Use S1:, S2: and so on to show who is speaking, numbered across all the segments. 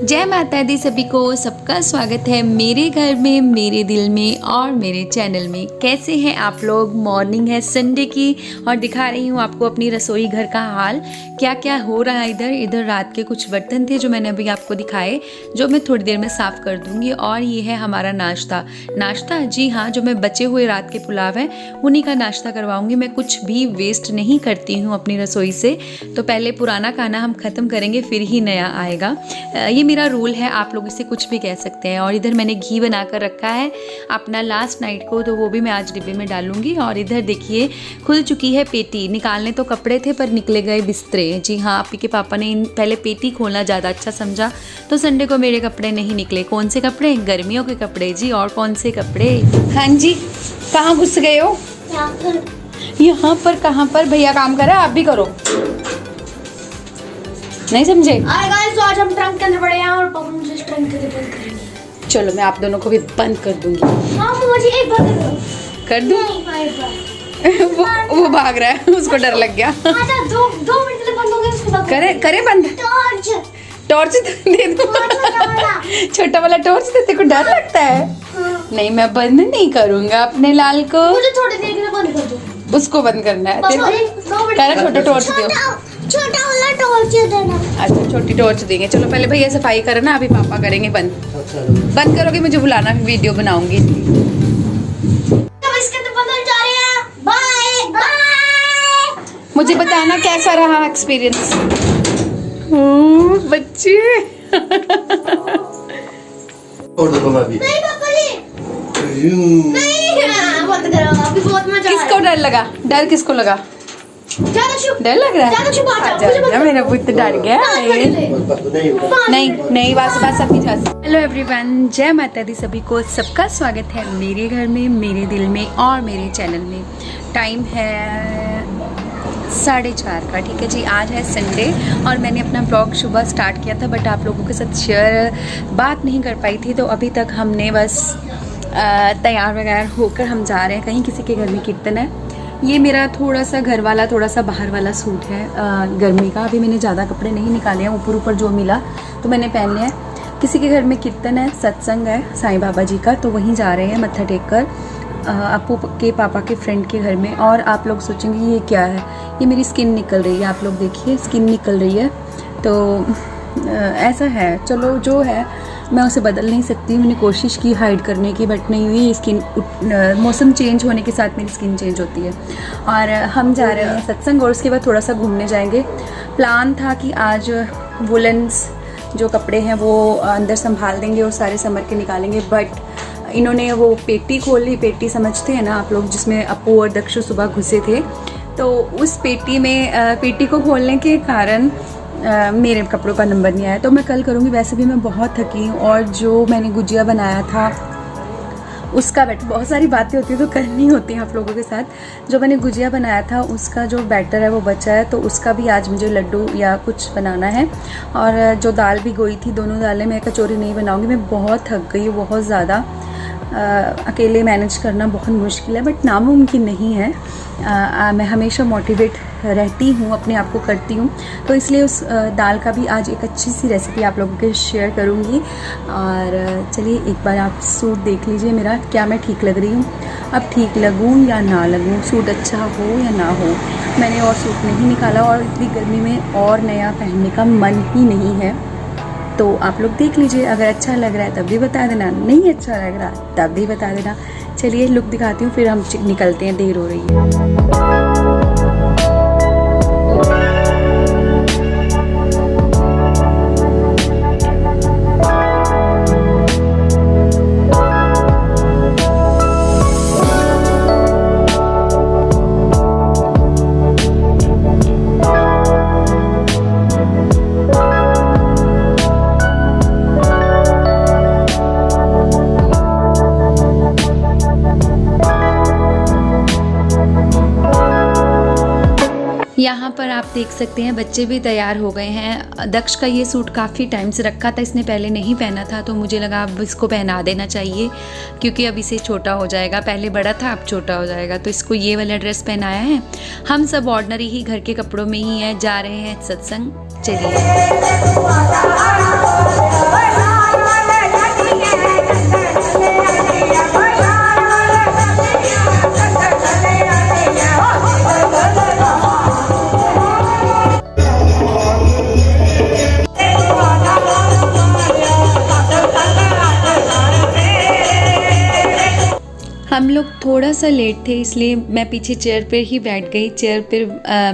S1: जय माता दी सभी को, सबका स्वागत है मेरे घर में, मेरे दिल में और मेरे चैनल में। कैसे हैं आप लोग? मॉर्निंग है संडे की और दिखा रही हूँ आपको अपनी रसोई घर का हाल, क्या क्या हो रहा है। इधर रात के कुछ बर्तन थे जो मैंने अभी आपको दिखाए, जो मैं थोड़ी देर में साफ़ कर दूँगी। और ये है हमारा नाश्ता, जी हाँ, जो मैं बचे हुए रात के पुलाव हैं उन्हीं का नाश्ता करवाऊँगी। मैं कुछ भी वेस्ट नहीं करती हूँ अपनी रसोई से, तो पहले पुराना खाना हम ख़त्म करेंगे फिर ही नया आएगा। ये मेरा रूल है, आप लोग इसे कुछ भी कह सकते हैं। और इधर मैंने घी बना कर रखा है अपना लास्ट नाइट को, तो वो भी मैं आज डिब्बे में डालूंगी। और इधर देखिए खुल चुकी है पेटी। निकालने तो कपड़े थे पर निकले गए बिस्तरे। जी हाँ, आपी के पापा ने पहले पेटी खोलना ज़्यादा अच्छा समझा, तो संडे को मेरे कपड़े नहीं निकले। कौन से कपड़े? गर्मियों के कपड़े जी। और कौन से कपड़े? हाँ जी, कहाँ घुस गए हो? यहाँ पर। कहाँ पर? भैया काम कर रहा है, आप भी करो। नहीं समझे?
S2: तो आज हम ट्रंक के अंदर पड़े हैं और पापा मुझे ट्रंक के अंदर बंद करेंगे।
S1: चलो मैं आप दोनों को भी बंद कर दूंगी।
S2: हाँ, मुझे एक बार
S1: कर दूं? वो भाग रहा है, उसको डर लग गया।
S2: आजा, दो मिनट के लिए बंद हो गया, उसके बाद
S1: करे बंद। टॉर्च दे दो। छोटा वाला टॉर्च दे, तेरे को डर लगता है? नहीं, मैं बंद नहीं करूंगा अपने लाल को।
S2: मुझे थोड़ी देर के लिए बंद कर दो।
S1: उसको बंद करना है तेरे को। छोटा टॉर्च दो।
S2: छोटा वाला टॉर्च देना।
S1: अच्छा, छोटी टॉर्च देंगे। चलो पहले भैया सफाई करना, अभी पापा करेंगे बंद। बंद करोगे मुझे बुलाना, वीडियो बनाऊंगी।
S2: इसके अंदर बंद जा रहे हैं। Bye bye.
S1: मुझे बताना कैसा रहा एक्सपीरियंस। बच्चे
S3: और देखो मैं भी
S2: नहीं पापा जी, नहीं बंद करो, अभी बहुत मजा आया।
S1: किसको डर लगा? डर किसको लगा? डर लग रहा है? मेरा पुत्र डर गया। नहीं बस अभी जा। हेलो एवरीवन, जय माता दी सभी को, सबका स्वागत है मेरे घर में, मेरे दिल में और मेरे चैनल में। टाइम है 4:30 का, ठीक है जी। आज है संडे और मैंने अपना ब्लॉग सुबह स्टार्ट किया था, बट आप लोगों के साथ शेयर बात नहीं कर पाई थी। तो अभी तक हमने बस तैयार वगैरह होकर हम जा रहे हैं कहीं, किसी के घर में कीर्तन है। ये मेरा थोड़ा सा घर वाला, थोड़ा सा बाहर वाला सूट है गर्मी का। अभी मैंने ज़्यादा कपड़े नहीं निकाले हैं, ऊपर जो मिला तो मैंने पहन लिया है। किसी के घर में कीर्तन है, सत्संग है साईं बाबा जी का, तो वहीं जा रहे हैं मत्था टेक कर अपू के पापा के फ्रेंड के घर में। और आप लोग सोचेंगे ये क्या है? ये मेरी स्किन निकल रही है, आप लोग देखिए स्किन निकल रही है। तो ऐसा है, चलो जो है मैं उसे बदल नहीं सकती। मैंने कोशिश की हाइड करने की, बट नहीं हुई। स्किन मौसम चेंज होने के साथ मेरी स्किन चेंज होती है। और हम जा रहे हैं सत्संग और उसके बाद थोड़ा सा घूमने जाएंगे। प्लान था कि आज वुलन्स जो कपड़े हैं वो अंदर संभाल देंगे और सारे समर के निकालेंगे, बट इन्होंने वो पेटी खोल ली। पेटी समझते हैं ना आप लोग, जिसमें अपू और दक्षु सुबह घुसे थे। तो उस पेटी में पेटी को खोलने के कारण मेरे कपड़ों का नंबर नहीं आया। तो मैं कल करूँगी। वैसे भी मैं बहुत थकी हूँ और जो मैंने गुजिया बनाया था उसका बैटर, बहुत सारी बातें होती है तो करनी होती है आप लोगों के साथ। जो मैंने गुजिया बनाया था उसका जो बैटर है वो बचा है, तो उसका भी आज मुझे लड्डू या कुछ बनाना है। और जो दाल भी गोई थी, दोनों दालें मैं कचौरी नहीं बनाऊँगी। मैं बहुत थक गई हूँ, बहुत ज़्यादा। अकेले मैनेज करना बहुत मुश्किल है, बट नामुमकिन नहीं है। मैं हमेशा मोटिवेट रहती हूँ, अपने आप को करती हूँ। तो इसलिए उस दाल का भी आज एक अच्छी सी रेसिपी आप लोगों के शेयर करूँगी। और चलिए एक बार आप सूट देख लीजिए मेरा, क्या मैं ठीक लग रही हूँ। अब ठीक लगूँ या ना लगूँ, सूट अच्छा हो या ना हो, मैंने और सूट नहीं निकाला और इतनी गर्मी में और नया पहनने का मन ही नहीं है। तो आप लोग देख लीजिए, अगर अच्छा लग रहा है तब भी बता देना, नहीं अच्छा लग रहा तब भी बता देना। चलिए लुक दिखाती हूँ, फिर हम निकलते हैं, देर हो रही है। यहाँ पर आप देख सकते हैं बच्चे भी तैयार हो गए हैं। दक्ष का ये सूट काफ़ी टाइम से रखा था, इसने पहले नहीं पहना था, तो मुझे लगा अब इसको पहना देना चाहिए क्योंकि अब इसे छोटा हो जाएगा। पहले बड़ा था, अब छोटा हो जाएगा, तो इसको ये वाला ड्रेस पहनाया है। हम सब ऑर्डिनरी ही घर के कपड़ों में ही हैं, जा रहे हैं सत्संग। चलिए। हम लोग थोड़ा सा लेट थे, इसलिए मैं पीछे चेयर पर ही बैठ गई। चेयर पर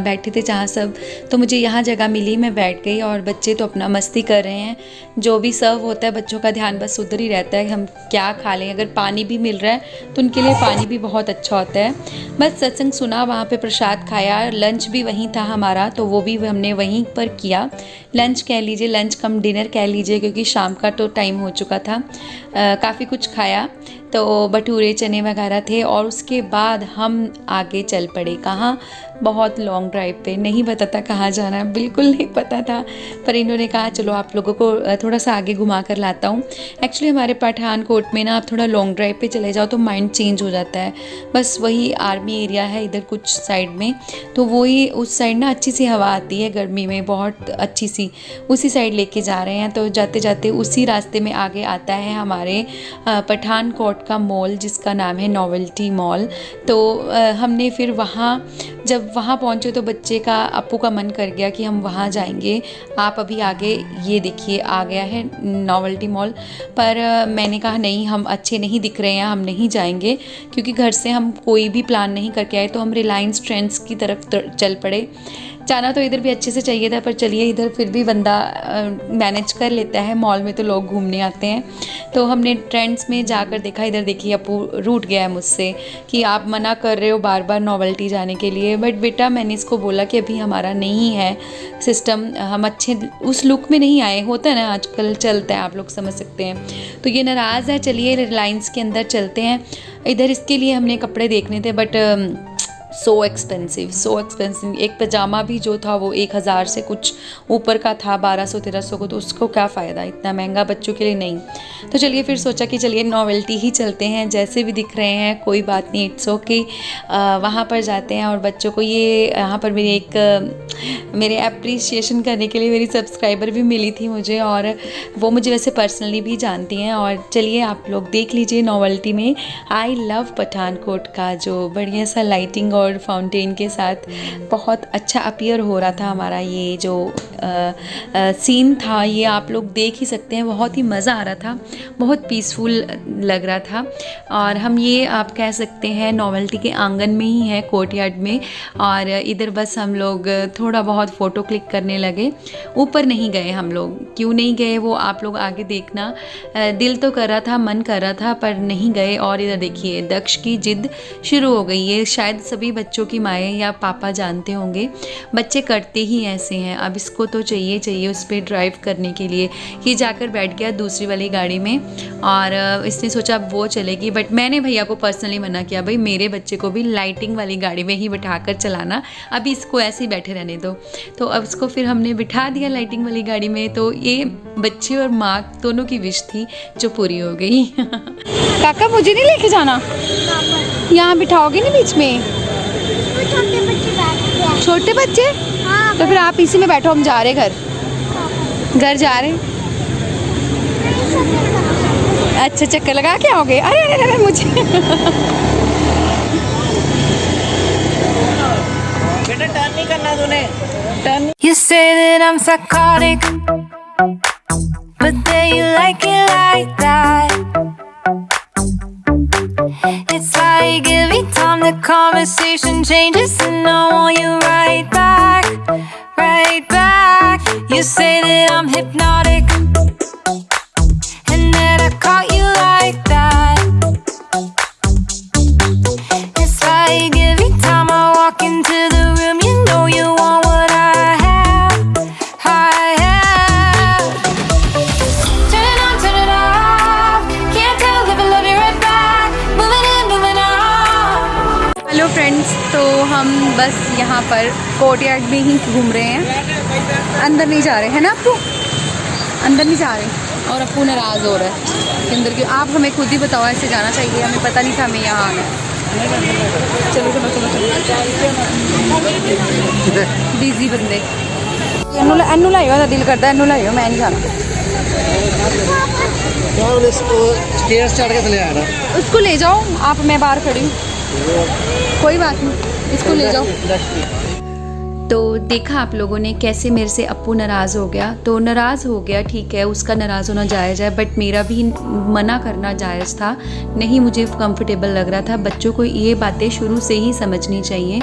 S1: बैठे थे जहाँ सब, तो मुझे यहाँ जगह मिली, मैं बैठ गई। और बच्चे तो अपना मस्ती कर रहे हैं। जो भी सर्व होता है बच्चों का ध्यान बस उधर ही रहता है, हम क्या खा लें। अगर पानी भी मिल रहा है तो उनके लिए पानी भी बहुत अच्छा होता है। बस सत्संग सुना, वहाँ पे प्रसाद खाया, लंच भी वहीं था हमारा, तो वो भी हमने वहीं पर किया। लंच कह लीजिए, लंच कम डिनर कह लीजिए, क्योंकि शाम का तो टाइम हो चुका था। काफ़ी कुछ खाया, तो भटूरे चने वगैरह थे। और उसके बाद हम आगे चल पड़े। कहाँ? बहुत लॉन्ग ड्राइव पे। नहीं पता था कहाँ जाना है, बिल्कुल नहीं पता था, पर इन्होंने कहा चलो आप लोगों को थोड़ा सा आगे घुमा कर लाता हूँ। एक्चुअली हमारे पठानकोट में ना आप थोड़ा लॉन्ग ड्राइव पे चले जाओ तो माइंड चेंज हो जाता है। बस वही आर्मी एरिया है इधर कुछ साइड में, तो वही उस साइड ना अच्छी सी हवा आती है गर्मी में, बहुत अच्छी सी, उसी साइड लेके जा रहे हैं। तो जाते जाते उसी रास्ते में आगे आता है हमारे पठानकोट का मॉल, जिसका नाम है नोवेल्टी मॉल। तो हमने फिर वहाँ जब वहाँ पहुँचे तो बच्चे का, अप्पू का मन कर गया कि हम वहाँ जाएंगे। आप अभी आगे ये देखिए आ गया है नोवेल्टी मॉल, पर मैंने कहा नहीं, हम अच्छे नहीं दिख रहे हैं, हम नहीं जाएंगे, क्योंकि घर से हम कोई भी प्लान नहीं करके आए। तो हम रिलायंस ट्रेंड्स की तरफ चल पड़े। जाना तो इधर भी अच्छे से चाहिए था, पर चलिए इधर फिर भी बंदा मैनेज कर लेता है, मॉल में तो लोग घूमने आते हैं। तो हमने ट्रेंड्स में जाकर देखा, इधर देखिए अप्पू रूठ गया है मुझसे कि आप मना कर रहे हो बार बार नोवेल्टी जाने के लिए। बट बेटा मैंने इसको बोला कि अभी हमारा नहीं है सिस्टम, हम अच्छे उस लुक में नहीं आए, होता है ना आजकल चलता है, आप लोग समझ सकते हैं। तो ये नाराज़ है, चलिए रिलायंस के अंदर चलते हैं। इधर इसके लिए हमने कपड़े देखने थे, बट सो एक्सपेंसिव। एक पजामा भी जो था वो 1000 से कुछ ऊपर का था, 1200-1300 को, तो उसको क्या फ़ायदा, इतना महंगा बच्चों के लिए नहीं। तो चलिए फिर सोचा कि चलिए नोवेल्टी ही चलते हैं, जैसे भी दिख रहे हैं कोई बात नहीं, इट्स ओके। वहाँ पर जाते हैं। और बच्चों को ये यहाँ पर मेरे अप्रिसिएशन करने के लिए मेरी सब्सक्राइबर भी मिली थी मुझे, और वो मुझे वैसे पर्सनली भी जानती हैं। और चलिए आप लोग देख लीजिए नोवेल्टी में आई लव पठानकोट का जो बढ़िया सा लाइटिंग और फाउंटेन के साथ बहुत अच्छा अपीयर हो रहा था हमारा ये जो सीन था, ये आप लोग देख ही सकते हैं। बहुत ही मज़ा आ रहा था, बहुत पीसफुल लग रहा था। और हम ये आप कह सकते हैं नोवेल्टी के आंगन में ही है, कोर्टयार्ड में। और इधर बस हम लोग थोड़ा बहुत फ़ोटो क्लिक करने लगे, ऊपर नहीं गए हम लोग। क्यों नहीं गए वो आप लोग आगे देखना। दिल तो कर रहा था, मन कर रहा था, पर नहीं गए। और इधर देखिए दक्ष की जिद शुरू हो गई है। शायद सभी बच्चों की माएँ या पापा जानते होंगे, बच्चे करते ही ऐसे हैं। अब इसको तो चाहिए उस पर ड्राइव करने के लिए। ये जाकर बैठ गया दूसरी वाली गाड़ी में, और इसने सोचा अब वो चलेगी। बट मैंने भैया को पर्सनली मना किया, भाई मेरे बच्चे को भी लाइटिंग वाली गाड़ी में ही बिठाकर चलाना, अभी इसको ऐसे ही बैठे रहने दो। तो अब इसको फिर हमने बिठा दिया लाइटिंग वाली गाड़ी में। तो ये बच्चे और माँ दोनों की विश थी जो पूरी हो गई। काका मुझे नहीं लेके जाना, यहाँ बिठाओगे ना बीच में? छोटे बच्चे?
S2: हाँ,
S1: तो फिर आप इसी में बैठो, हम जा रहे घर जा रहे। अच्छा चक्कर लगा के आओगे? अरे अरे अरे मुझे
S4: बेटा टर्न नहीं करना तूने, turn.
S5: You say that I'm psychotic, but then you like it like that. It's like every time the conversation changes and I want you right back, right back. You say that I'm hypnotic and that I caught you like that. It's like every time I walk into the room, you know you want what I have, I have. Turn it on, turn it off. Can't tell if I love you right back. Moving in, moving on.
S1: Hello friends, तो हम बस यहाँ पर courtyard में ही घूम रहे हैं, अंदर नहीं जा रहे हैं ना अप्पू, अंदर नहीं जा रहे। और अप्पू नाराज़ हो रहा है कि अंदर क्यों। आप हमें खुद ही बताओ, ऐसे जाना चाहिए, हमें पता नहीं था हमें यहाँ आना है। चलो चलो चलो चलो, बिजी बंदे। एनू लाइयो, दिल करता है एनू लाइयो, मैं नहीं जाना।
S3: स्टेयर्स चढ़ के चले आ रहा।
S1: उसको ले जाओ आप, मैं बाहर खड़ी हूँ, कोई बात नहीं, इसको ले जाओ। तो देखा आप लोगों ने कैसे मेरे से अप्पू नाराज़ हो गया। तो नाराज़ हो गया, ठीक है, उसका नाराज़ होना जायज़ है, बट मेरा भी मना करना जायज़ था। नहीं मुझे कंफर्टेबल लग रहा था। बच्चों को ये बातें शुरू से ही समझनी चाहिए।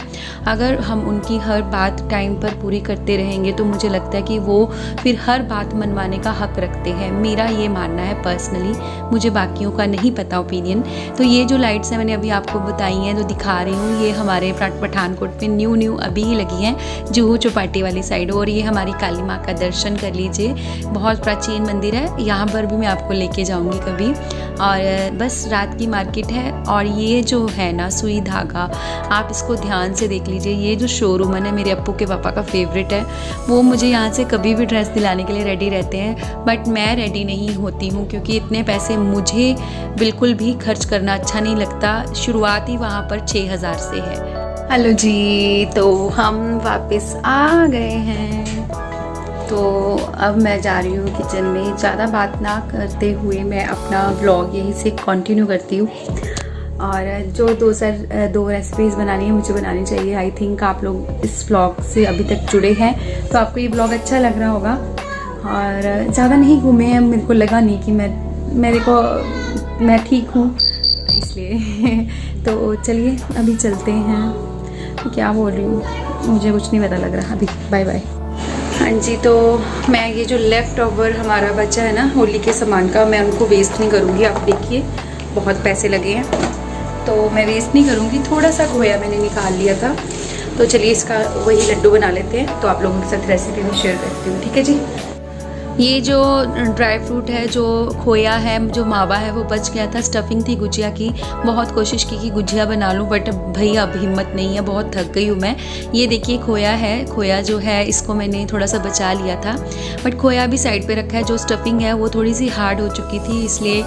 S1: अगर हम उनकी हर बात टाइम पर पूरी करते रहेंगे तो मुझे लगता है कि वो फिर हर बात मनवाने का हक रखते हैं। मेरा ये मानना है पर्सनली, मुझे बाकियों का नहीं पता ओपिनियन। तो ये जो लाइट्स हैं मैंने अभी आपको बताई हैं, जो दिखा रही हूँ, ये हमारे पठानकोट में न्यू अभी ही लगी हैं, जुहू चौपाटी वाली साइड। और ये हमारी काली माँ का दर्शन कर लीजिए, बहुत प्राचीन मंदिर है, यहाँ पर भी मैं आपको लेके जाऊँगी कभी। और बस रात की मार्केट है। और ये जो है ना सुई धागा, आप इसको ध्यान से देख लीजिए। ये जो शोरूम है ना, मेरे अप्पू के पापा का फेवरेट है। वो मुझे यहाँ से कभी भी ड्रेस दिलाने के लिए रेडी रहते हैं, बट मैं रेडी नहीं होती हूँ क्योंकि इतने पैसे मुझे बिल्कुल भी खर्च करना अच्छा नहीं लगता। शुरुआत ही वहाँ पर 6000 से है। हेलो जी, तो हम वापस आ गए हैं। तो अब मैं जा रही हूँ किचन में। ज़्यादा बात ना करते हुए मैं अपना व्लॉग यहीं से कंटिन्यू करती हूँ। और जो दो रेसिपीज़ बनानी है मुझे बनानी चाहिए। आई थिंक आप लोग इस व्लॉग से अभी तक जुड़े हैं तो आपको ये व्लॉग अच्छा लग रहा होगा। और ज़्यादा नहीं घूमे हैं, मेरे को लगा नहीं कि मैं ठीक हूँ इसलिए। तो चलिए अभी चलते हैं। क्या बोल रही हूँ मुझे कुछ नहीं पता लग रहा अभी। Bye bye. हाँ जी, तो मैं ये जो लेफ़्ट ओवर हमारा बचा है ना होली के सामान का, मैं उनको वेस्ट नहीं करूँगी। आप देखिए बहुत पैसे लगे हैं तो मैं वेस्ट नहीं करूँगी। थोड़ा सा खोया मैंने निकाल लिया था, तो चलिए इसका वही लड्डू बना लेते हैं। तो आप लोगों के साथ रेसिपी में शेयर करती हूँ, ठीक है जी। ये जो ड्राई फ्रूट है, जो खोया है, जो मावा है, वो बच गया था। स्टफिंग थी गुजिया की, बहुत कोशिश की कि गुजिया बना लूँ, बट भैया अब हिम्मत नहीं है, बहुत थक गई हूँ मैं। ये देखिए खोया है, खोया जो है इसको मैंने थोड़ा सा बचा लिया था, बट खोया भी साइड पे रखा है। जो स्टफिंग है वो थोड़ी सी हार्ड हो चुकी थी, इसलिए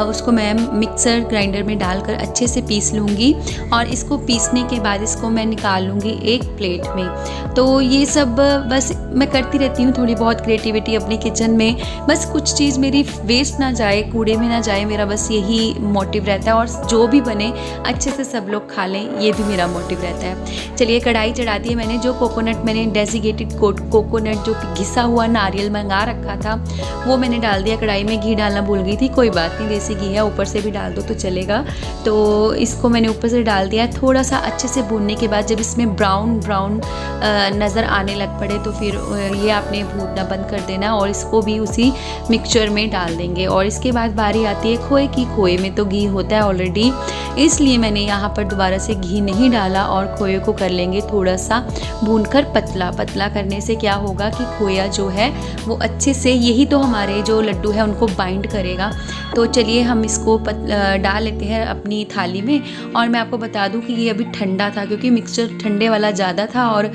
S1: उसको मैं मिक्सर ग्राइंडर में डालकर अच्छे से पीस लूँगी। और इसको पीसने के बाद इसको मैं निकाल लूँगी एक प्लेट में। तो ये सब बस मैं करती रहती हूँ, थोड़ी बहुत क्रिएटिविटी अपनी किचन में। बस कुछ चीज़ मेरी वेस्ट ना जाए, कूड़े में ना जाए, मेरा बस यही मोटिव रहता है। और जो भी बने अच्छे से सब लोग खा लें, ये भी मेरा मोटिव रहता है। चलिए कढ़ाई चढ़ा दी है मैंने। जो कोकोनट मैंने डेजिकेटेड कोकोनट जो घिसा हुआ नारियल मंगा रखा था वो मैंने डाल दिया कढ़ाई में। घी डालना भूल गई थी, कोई बात नहीं, देसी घी है, ऊपर से भी डाल दो तो चलेगा। तो इसको मैंने ऊपर से डाल दिया। थोड़ा सा अच्छे से भूनने के बाद जब इसमें ब्राउन नज़र आने लग पड़े तो फिर ये आपने भूनना बंद कर देना और इसको भी उसी मिक्सचर में डाल देंगे। और इसके बाद बारी आती है खोए की। खोए में तो घी होता है ऑलरेडी, इसलिए मैंने यहाँ पर दोबारा से घी नहीं डाला। और खोए को कर लेंगे थोड़ा सा भूनकर पतला। पतला करने से क्या होगा कि खोया जो है वो अच्छे से, यही तो हमारे जो लड्डू है उनको बाइंड करेगा। तो चलिए हम इसको डाल लेते हैं अपनी थाली में। और मैं आपको बता दूं कि ये अभी ठंडा था, क्योंकि मिक्सचर ठंडे वाला ज़्यादा था और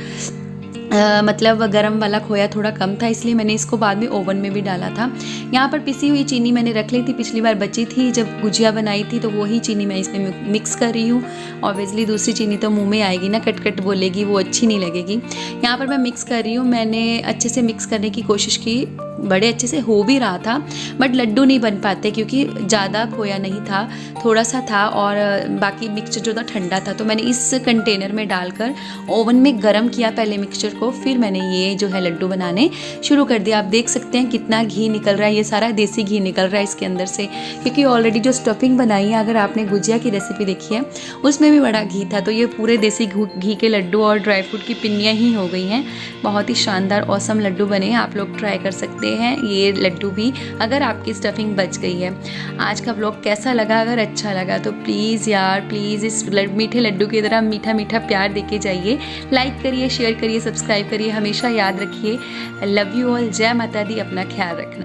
S1: मतलब गरम वाला खोया थोड़ा कम था, इसलिए मैंने इसको बाद में ओवन में भी डाला था। यहाँ पर पिसी हुई चीनी मैंने रख ली थी, पिछली बार बची थी जब गुजिया बनाई थी, तो वही चीनी मैं इसमें मिक्स कर रही हूँ। ऑब्वियसली दूसरी चीनी तो मुंह में आएगी ना, कट कट बोलेगी, वो अच्छी नहीं लगेगी। यहाँ पर मैं मिक्स कर रही हूँ। मैंने अच्छे से मिक्स करने की कोशिश की, बड़े अच्छे से हो भी रहा था, बट लड्डू नहीं बन पाते क्योंकि ज़्यादा खोया नहीं था, थोड़ा सा था और बाकी मिक्सचर जो था ठंडा था। तो मैंने इस कंटेनर में डालकर ओवन में गर्म किया पहले मिक्सचर को, फिर मैंने ये जो है लड्डू बनाने शुरू कर दिया। आप देख सकते हैं कितना घी निकल रहा है, ये सारा देसी घी निकल रहा है इसके अंदर से, क्योंकि ऑलरेडी जो स्टफिंग बनाई है, अगर आपने गुजिया की रेसिपी देखी है उसमें भी बड़ा घी था। तो ये पूरे देसी घी के लड्डू और ड्राई फ्रूट की पिन्नियाँ ही हो गई हैं। बहुत ही शानदार औसम लड्डू बने हैं, आप लोग ट्राई कर सकते हैं ये लड्डू भी, अगर आपकी स्टफिंग बच गई है। आज का व्लॉग कैसा लगा? अगर अच्छा लगा तो प्लीज़ यार प्लीज़ इस मीठे लड्डू की तरह मीठा मीठा प्यार देके जाइए। लाइक करिए, शेयर करिए, सब्सक्राइब करिए। हमेशा याद रखिए, लव यू ऑल। जय माता दी। अपना ख्याल रखना।